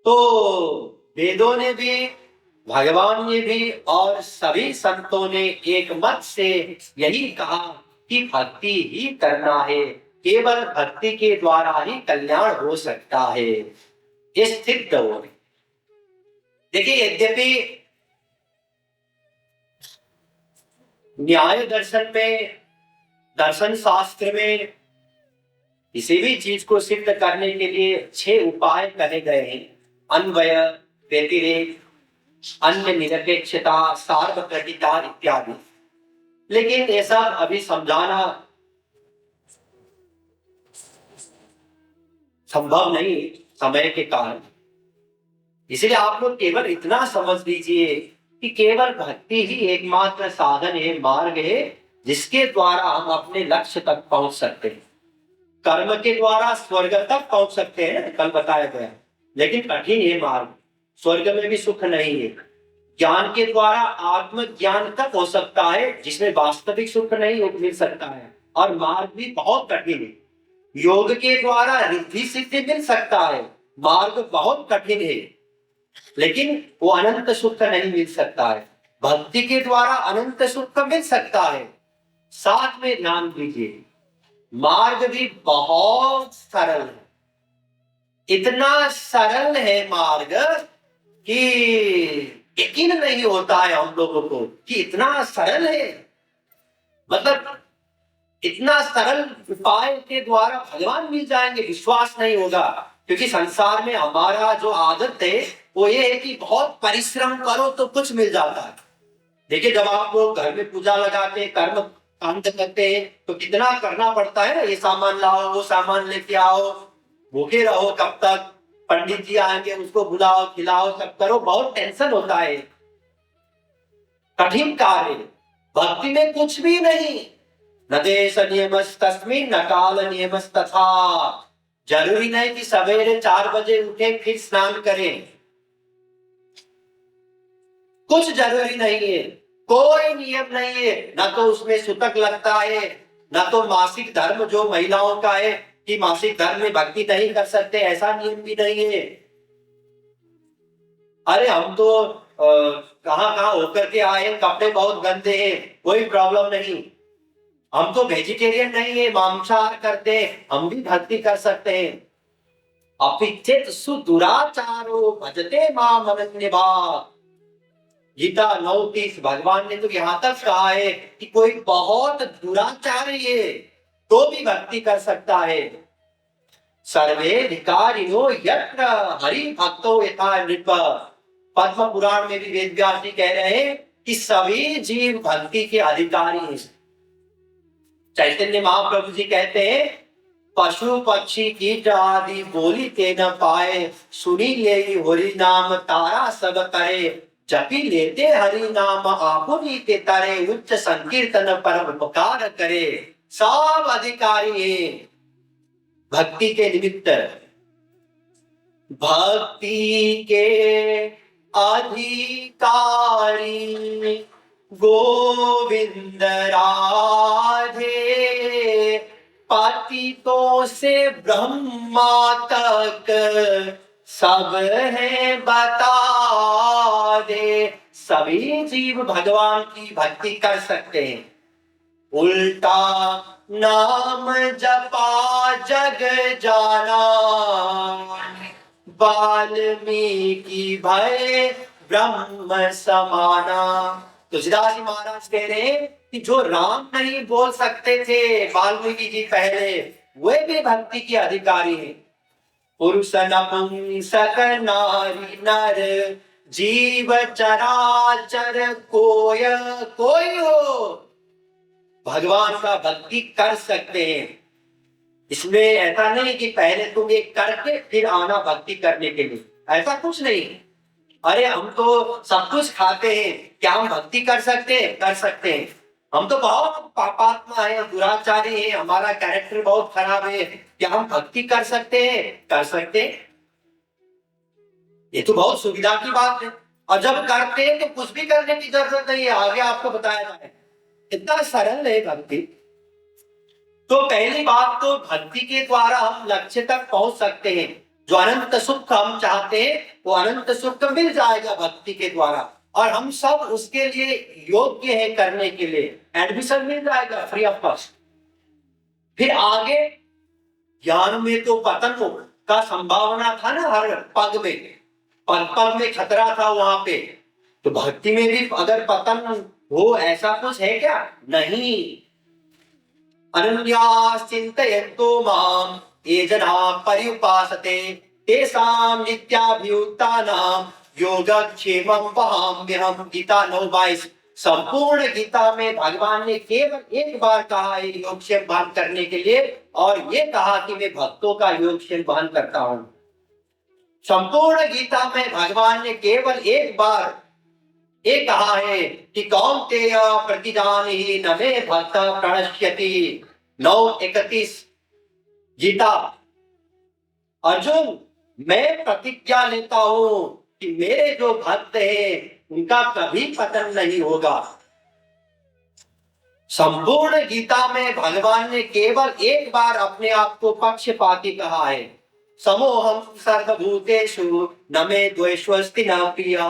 तो वेदों ने भी, भगवान ने भी और सभी संतों ने एक मत से यही कहा कि भक्ति ही करना है, केवल भक्ति के द्वारा ही कल्याण हो सकता है। ये सिद्ध हो। देखिए, यद्यपि न्याय दर्शन में, दर्शन शास्त्र में किसी भी चीज को सिद्ध करने के लिए 6 उपाय कहे गए हैं। अन्वय, व्यतिरेक, अन्य निरपेक्षता, सार्वत्रिकता इत्यादि। लेकिन ये सब अभी समझाना संभव नहीं समय के कारण। इसलिए आप लोग केवल इतना समझ लीजिए कि केवल भक्ति ही एकमात्र साधन है, मार्ग है, जिसके द्वारा हम अपने लक्ष्य तक पहुंच सकते हैं। कर्म के द्वारा स्वर्ग तक पहुंच सकते हैं, कल बताया गया, लेकिन कठिन है मार्ग। स्वर्ग में भी सुख नहीं है। ज्ञान के द्वारा आत्मज्ञान तक हो सकता है, जिसमें वास्तविक सुख नहीं मिल सकता है, और मार्ग भी बहुत कठिन है। योग के द्वारा रिद्धि सिद्धि मिल सकता है, मार्ग बहुत कठिन है, लेकिन वो अनंत सुख नहीं मिल सकता है। भक्ति के द्वारा अनंत सुख मिल सकता है। साथ में ध्यान दीजिए, मार्ग भी बहुत सरल है। इतना सरल है मार्ग कि यकीन नहीं होता है हम लोगों को कि इतना सरल है। मतलब इतना सरल उपाय के द्वारा भगवान मिल जाएंगे, विश्वास नहीं होगा। क्योंकि संसार में हमारा जो आदत है वो ये है कि बहुत परिश्रम करो तो कुछ मिल जाता है। देखिए, जब आप लोग घर में पूजा लगाते हैं, कर्म कांड करते हैं, तो कितना करना पड़ता है ना। ये सामान लाओ, वो सामान लेके आओ, भूखे रहो कब तक, पंडित जी आएंगे, उसको बुलाओ, खिलाओ, सब करो, बहुत टेंशन होता है, कठिन कार्य। भक्ति में कुछ भी नहीं। न देश नियमस्तस्मिन् न काल नियमस्तथा। जरूरी नहीं कि सवेरे 4 बजे उठे फिर स्नान करें, कुछ जरूरी नहीं है, कोई नियम नहीं है। न तो उसमें सुतक लगता है, न तो मासिक धर्म जो महिलाओं का है कि मासिक धर्म में भक्ति नहीं कर सकते, ऐसा नियम भी नहीं है। अरे हम तो कहां कहां होकर के आए, कपड़े बहुत गंदे हैं, कोई प्रॉब्लम नहीं। हम तो वेजिटेरियन नहीं है, मांसाहार करते हैं, हम भी भक्ति कर सकते हैं। अपिचेत सुदुराचारो भजते माम अनन्यभाक्। गीता 9:30 भगवान ने तो यहां तक कहा है कि कोई बहुत दुराचारी है तो भी भक्ति कर सकता है। सर्वे धिकारिणो यत्र हरि भक्तो यथा नृप। पद्म पुराण में भी वेद व्यास जी कह रहे हैं कि सभी जीव भक्ति के अधिकारी हैं। चैतन्य महाप्रभु जी कहते हैं, पशु पक्षी कीट आदि बोली ते न पाए, सुनी ले हरि नाम तारा सब करे, जपी लेते हरि नाम आपुनी के तरे, उच्च संकीर्तन परम उपकार करे। सब अधिकारी है भक्ति के निमित्त। भक्ति के अधिकारी गोविंद राधे, पतितों से ब्रह्मा तक सब है बता दे। सभी जीव भगवान की भक्ति कर सकते हैं। उल्टा नाम जपा जग जाना, वाल्मीकि भय ब्रह्म समाना। तुलसीदास जी महाराज कह रहे हैं कि जो राम नहीं बोल सकते थे वाल्मीकि जी पहले, वे भी भक्ति के अधिकारी हैं। पुरुष नपुंसक नारी नर, जीव चराचर कोय कोई हो, भगवान का भक्ति कर सकते हैं। इसमें ऐसा नहीं कि पहले तुम ये करके फिर आना भक्ति करने के लिए, ऐसा कुछ नहीं। अरे हम तो सब कुछ खाते हैं, क्या हम भक्ति कर सकते हैं? कर सकते हैं। हम तो बहुत पापात्मा है, दुराचारी है, हमारा कैरेक्टर बहुत खराब है, क्या हम भक्ति कर सकते हैं? कर सकते हैं। ये तो बहुत सुविधा की बात है। और जब करते हैं तो कुछ भी करने की जरूरत नहीं है, आगे आपको बताया जाए, इतना सरल है भक्ति। तो पहली बात तो भक्ति के द्वारा हम लक्ष्य तक पहुंच सकते हैं। जो अनंत सुख हम चाहते हैं वो अनंत सुख मिल जाएगा भक्ति के द्वारा, और हम सब उसके लिए योग्य है करने के लिए, एडमिशन मिल जाएगा फ्री ऑफ कॉस्ट। फिर आगे ज्ञान में तो पतन का संभावना था ना, हर पग में, पग पग में खतरा था वहां पे, तो भक्ति में भी अगर पतन हो ऐसा कुछ है क्या? नहीं। अनन्यास चिन्तयन्तो माम ये जना पर्युपासते तेषां नित्याभियुक्तानां योगक्षेमं वहाम्यहम्। गीता 9:22। संपूर्ण गीता में भगवान ने केवल एक बार कहा है योगक्षेम भान करने के लिए, और ये कहा कि मैं भक्तों का योगक्षेम भान करता हूं। संपूर्ण गीता में भगवान ने केवल एक बार ये कहा है कि कौन्तेय प्रतिजानीहि न मे भक्त प्रणश्यति। 9:31 गीता। अर्जुन, मैं प्रतिज्ञा लेता हूं कि मेरे जो भक्त हैं उनका कभी पतन नहीं होगा। संपूर्ण गीता में भगवान ने केवल एक बार अपने आप को पक्षपाती कहा है। समोहम सर्वभूतेषु न मे द्वेष्वस्ति न प्रिया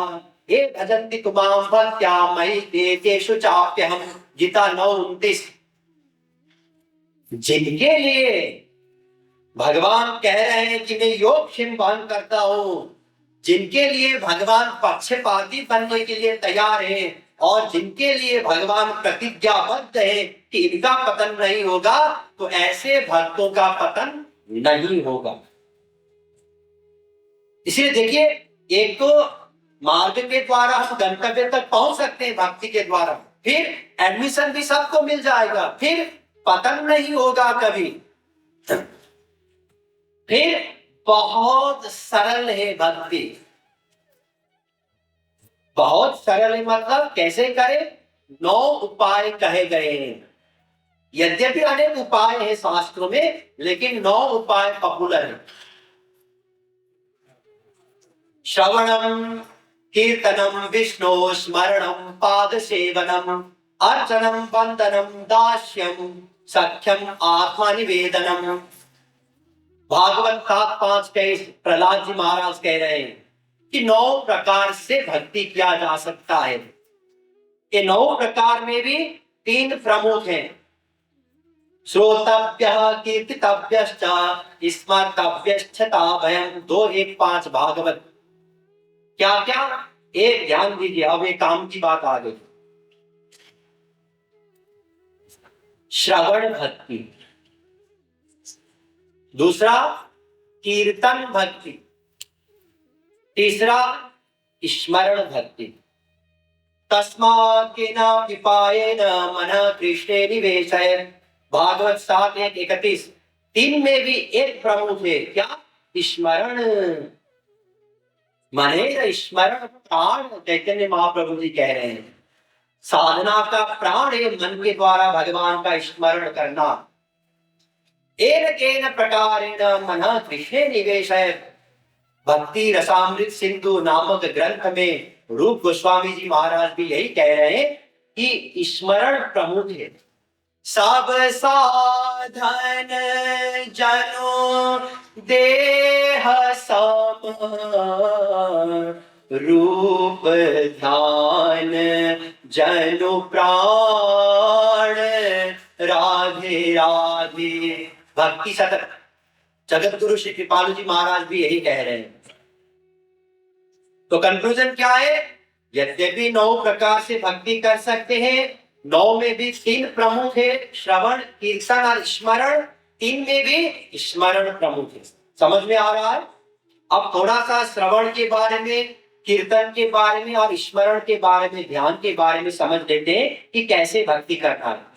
ये भजन्ति तु मां भक्त्या मयि ते तेषु चाप्यहम्। गीता 9:29। जिनके लिए भगवान कह रहे हैं कि मैं योगक्षेम भान करता हूं, जिनके लिए भगवान पक्षपाती बनने के लिए तैयार है, और जिनके लिए भगवान प्रतिज्ञाबद्ध है कि इनका पतन नहीं होगा, तो ऐसे भक्तों का पतन नहीं होगा। इसलिए देखिए, एक तो मार्ग के द्वारा हम गंतव्य तक पहुंच सकते हैं भक्ति के द्वारा, फिर एडमिशन भी सबको मिल जाएगा, फिर पतन नहीं होगा कभी। फिर बहुत सरल है भक्ति, बहुत सरल है। मतलब कैसे करें? 9 उपाय कहे गए हैं। यद्यपि अनेक उपाय है शास्त्रों में, लेकिन 9 उपाय पॉपुलर है। श्रवणम कीर्तनम विष्णु स्मरणम पाद सेवनम अर्चनम वंदनम दास्यम सख्यम आत्मा निवेदनम। भागवत 7:5 प्रहलाद जी महाराज कह रहे हैं कि 9 प्रकार से भक्ति किया जा सकता है। ये 9 प्रकार में भी 3 प्रमुख हैं। श्रोतव्यः कीर्तितव्यश्च स्मर्तव्यश्च भयम्। 2:1-5 भागवत। क्या क्या? एक ध्यान दीजिए, अब एक काम की बात आ गई। श्रवण भक्ति, दूसरा कीर्तन भक्ति, तीसरा स्मरण भक्ति। तस्मात् केन विपायेन मनः कृष्णे निवेशयेत्। भागवत 7:31। 3 में भी एक प्रमुख है, क्या? स्मरण। मने स्मरण प्राण, चैतन्य महाप्रभु जी कह रहे हैं, साधना का प्राण है मन के द्वारा भगवान का स्मरण करना। एन केन प्रकारेण मनः कृष्णे निवेशयेत्। भक्ति रसामृत सिंधु नामक ग्रंथ में रूप गोस्वामी जी महाराज भी यही कह रहे हैं कि स्मरण प्रमुख है। सब साधन जनो देह सम रूप ध्यान जनु प्राण राधे राधे। भक्ति सतत जगत गुरु श्री कृपालु जी महाराज भी यही कह रहे हैं। तो कंक्लूजन क्या है? यद्यपि 9 प्रकार से भक्ति कर सकते हैं, 9 में भी 3 प्रमुख है, श्रवण कीर्तन और स्मरण। 3 में भी स्मरण प्रमुख है। समझ में आ रहा है? अब थोड़ा सा श्रवण के बारे में, कीर्तन के बारे में और स्मरण के बारे में, ध्यान के बारे में समझ लेते हैं कि कैसे भक्ति करना है।